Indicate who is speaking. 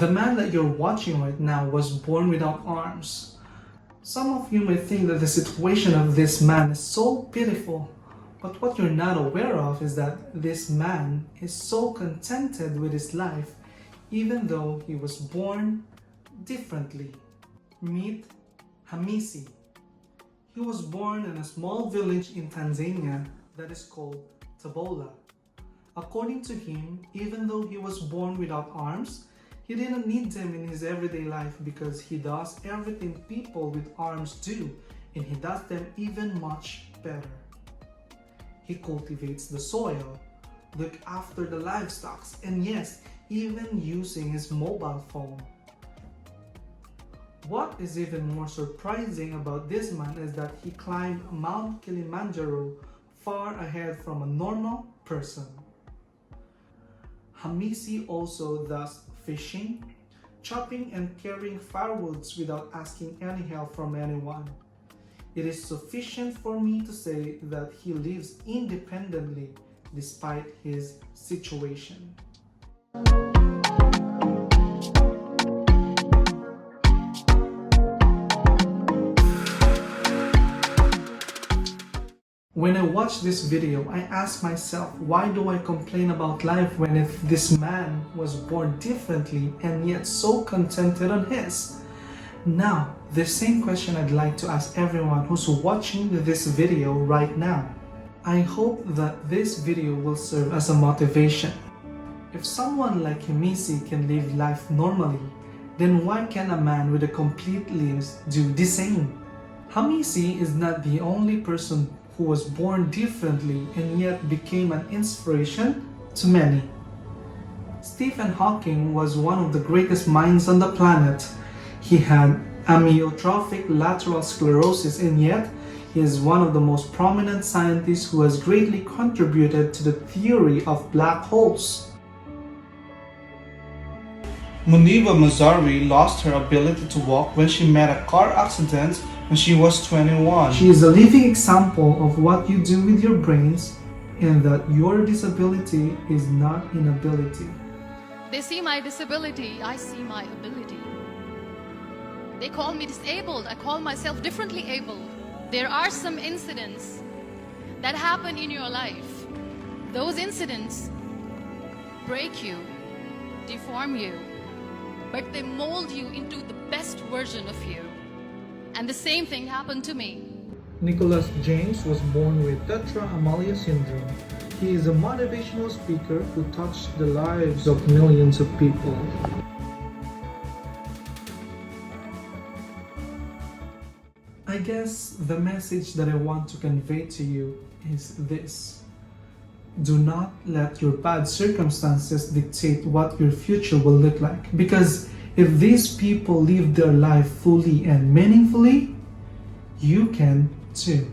Speaker 1: The man that you're watching right now was born without arms. Some of you may think that the situation of this man is so pitiful, but what you're not aware of is that this man is so contented with his life even though he was born differently. Meet Hamisi. He was born in a small village in Tanzania that is called Tabora. According to him, even though he was born without arms, he didn't need them in his everyday life because he does everything people with arms do, and he does them even much better. He cultivates the soil, look after the livestock, and yes, even using his mobile phone. What is even more surprising about this man is that he climbed Mount Kilimanjaro far ahead from a normal person. Hamisi also does fishing, chopping and carrying firewoods without asking any help from anyone. It is sufficient for me to say that he lives independently despite his situation. When I watch this video, I ask myself, why do I complain about life when if this man was born differently and yet so contented on his? Now, the same question I'd like to ask everyone who's watching this video right now. I hope that this video will serve as a motivation. If someone like Hamisi can live life normally, then why can a man with a complete limbs do the same? Hamisi is not the only person who was born differently and yet became an inspiration to many. Stephen Hawking was one of the greatest minds on the planet. He had amyotrophic lateral sclerosis, and yet he is one of the most prominent scientists who has greatly contributed to the theory of black holes. Muniba Mazari lost her ability to walk when she met a car accident when she was 21. She is a living example of what you do with your brains and that your disability is not inability.
Speaker 2: They see my disability, I see my ability. They call me disabled, I call myself differently abled. There are some incidents that happen in your life. Those incidents break you, deform you, but they mold you into the best version of you. And the same thing happened to me.
Speaker 1: Nicholas James was born with tetraamelia syndrome. He is a motivational speaker who touched the lives of millions of people. I guess the message that I want to convey to you is this. Do not let your bad circumstances dictate what your future will look like. Because if these people live their life fully and meaningfully, you can too.